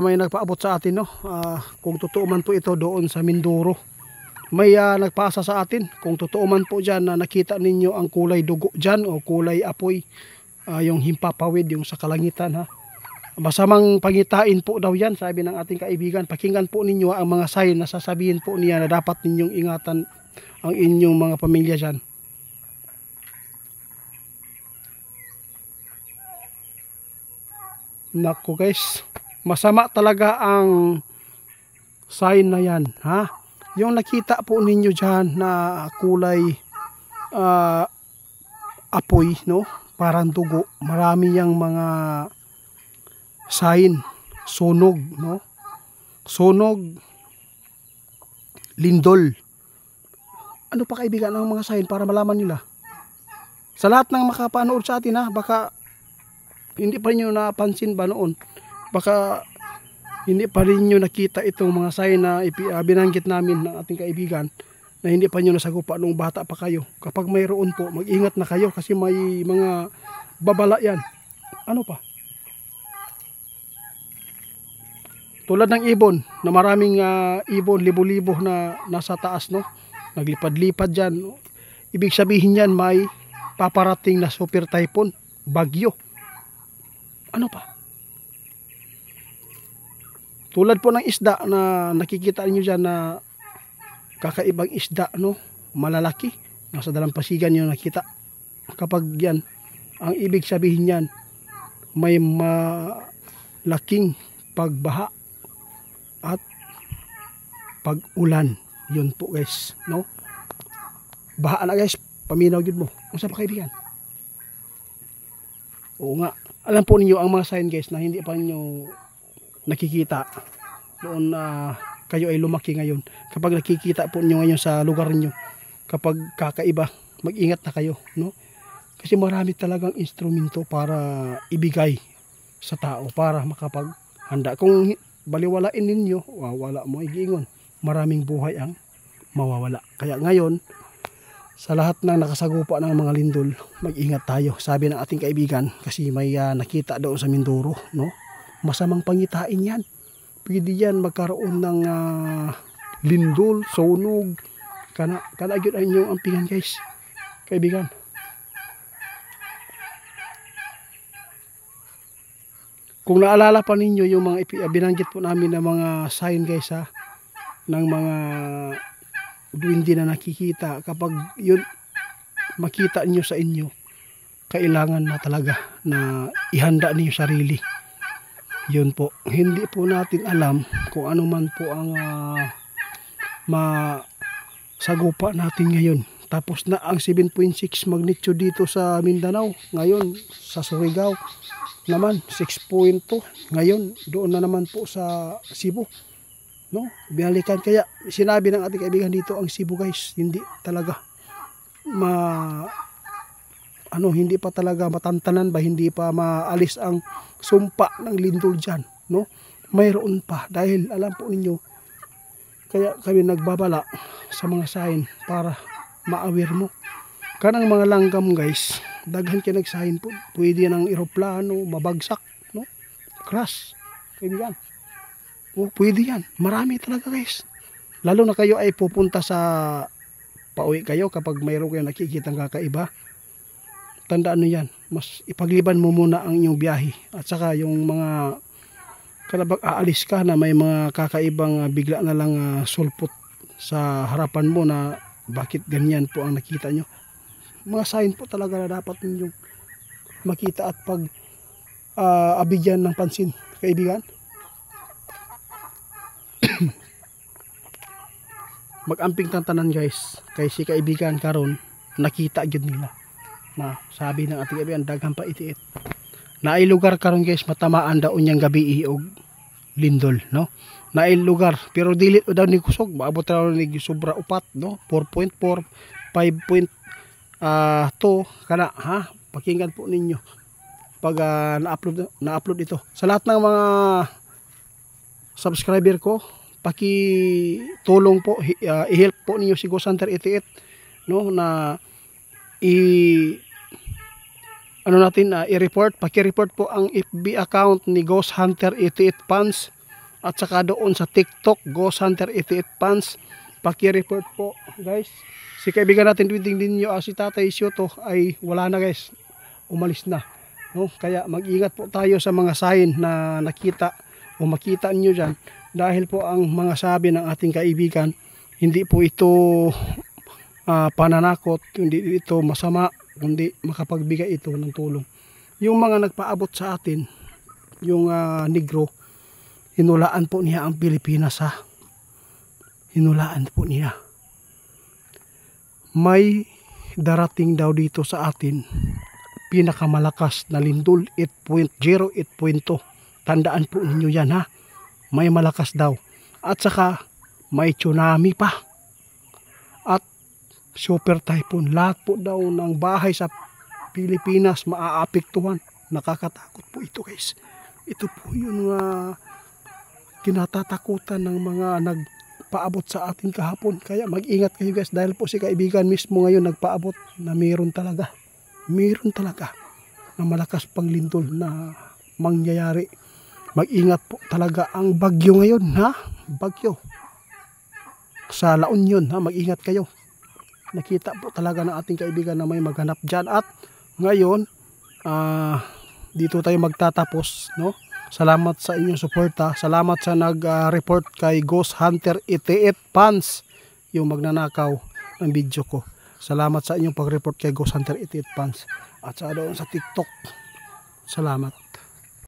may nagpaabot sa atin, no? Kung totoo man po ito doon sa Mindoro. May nagpaasa sa atin kung totoo man po dyan na nakita ninyo ang kulay dugo dyan o kulay apoy, yung himpapawid, yung sa kalangitan, ha. Masamang pangitain po daw yan, sabi ng ating kaibigan. Pakinggan po ninyo ang mga sign na sasabihin po niya na dapat ninyong ingatan ang inyong mga pamilya dyan. Naku guys, masama talaga ang sign na yan, ha. Yung nakita po ninyo dyan na kulay apoy, no, parang dugo, marami yang mga sign, sunog, no, sunog, lindol. Ano pa kaibigan ang mga sign para malaman nila? Sa lahat ng makapanood sa atin, ha, baka hindi pa rin nyo napansin ba noon, baka hindi pa rin nyo nakita itong mga sign na binanggit namin ng ating kaibigan na hindi pa nyo nasagupa nung bata pa kayo. Kapag mayroon po, mag-ingat na kayo kasi may mga babala yan. Ano pa? Tulad ng ibon, na maraming ibon, libo-libo na nasa taas, no? Naglipad-lipad dyan. Ibig sabihin yan, may paparating na super typhoon, bagyo. Ano pa? Tulad po ng isda na nakikita niyo dyan na kakaibang isda, no? Malalaki. Nasa dalampasigan nyo nakita. Kapag yan, ang ibig sabihin yan, may malaking pagbaha at pag-ulan. Yun po guys, no? Baha na guys, paminaw yun mo. Kung saan pa kaibigan? Oo nga. Alam po ninyo ang mga sign guys na hindi pa ninyo nakikita doon kayo ay lumaki ngayon. Kapag nakikita po niyo ngayon sa lugar niyo, kapag kakaiba, mag-ingat na kayo, no? Kasi marami talagang instrumento para ibigay sa tao para makapaghanda. Kung baliwalain ninyo, wala mo igingon. Maraming buhay ang mawawala. Kaya ngayon, sa lahat ng nakasagupa ng mga lindol, mag-ingat tayo. Sabi ng ating kaibigan, kasi may nakita doon sa Mindoro, no? Masamang pangitain yan. Pwede yan magkaroon ng lindol, sunog. Kana yun ay inyong ampingan guys, kaibigan. Kung naalala pa ninyo yung mga binanggit po namin na mga sign guys, ha, ng mga duwindi na nakikita, kapag yun makita nyo sa inyo, kailangan na talaga na ihanda niyo sarili. Yun po, hindi po natin alam kung ano man po ang masagupa natin ngayon. Tapos na ang 7.6 magnitude dito sa Mindanao. Ngayon sa Surigao naman 6.2. Ngayon doon na naman po sa Cebu, no? Binalikan. Kaya sinabi ng ating kaibigan dito, ang Cebu guys, hindi talaga hindi pa talaga matantanan ba, hindi pa maalis ang sumpa ng lindol dyan, no? Mayroon pa, dahil alam po ninyo, kaya kami nagbabala sa mga sign para ma-aware mo. Kanang mga langgam guys, daghan kayo nag-sign po, pwede ng eroplano mabagsak, no? Crash, kaibigan. O pwede yan, marami talaga guys. Lalo na kayo ay pupunta sa pauwi kayo, kapag mayroon kayo nakikitang kakaiba, tandaan nyo yan, mas ipagliban mo muna ang inyong biyahe. At saka yung mga kalabag aalis ka na may mga kakaibang bigla na lang sulpot sa harapan mo na bakit ganyan po ang nakita nyo. Mga sign po talaga na dapat ninyong makita at pag abigyan ng pansin, kaibigan. Mag-amping tantanan guys, kay si kaibigan karon nakita gyud nila na sabi ng ating kaibigan, daghang pa itiit na ay lugar karon guys, matamaan daw unyang gabi og lindol, no? Na ay lugar pero dili daw ni kusog, maabot raw ni sobra upat, no? 4.4, 5.2 kana, ha? Pakinggan po ninyo pag na-upload ito. Sa lahat ng mga subscriber ko, pakitulong po, i-help po ninyo si Ghost Hunter 88, no, na i-report, paki-report po ang FB account ni Ghost Hunter 88 fans At saka doon sa TikTok, Ghost Hunter 88 Pants, paki-report po guys. Si kaibigan natin tweeting din nyo, si Tatay Shoto ay wala na guys, umalis na, no? Kaya mag-ingat po tayo sa mga sign na nakita o makita nyo dyan, dahil po ang mga sabi ng ating kaibigan, hindi po ito pananakot, hindi ito masama, kundi makapagbigay ito ng tulong. Yung mga nagpaabot sa atin, yung negro, hinulaan po niya ang Pilipinas ha. Hinulaan po niya. May darating daw dito sa atin, pinakamalakas na lindol, 8.0, 8.2. Tandaan po ninyo yan ha. May malakas daw. At saka may tsunami pa. At super typhoon. Lahat po daw ng bahay sa Pilipinas maaapektuhan. Nakakatakot po ito guys. Ito po yung kinatatakutan ng mga nagpaabot sa atin kahapon. Kaya mag-ingat kayo guys, dahil po si kaibigan mismo ngayon nagpaabot na mayroon talaga na malakas pang lindol na mangyayari. Mag-ingat po talaga ang bagyo ngayon ha, bagyo sa La Union ha, mag-ingat kayo. Nakita po talaga ng ating kaibigan na may maghanap dyan. At ngayon dito tayo magtatapos, no? Salamat sa inyong suporta. Salamat sa nag-report kay Ghost Hunter 88 Pants, yung magnanakaw ng video ko. Salamat sa inyong pag-report kay Ghost Hunter 88 Pants. At sa doon sa TikTok. Salamat.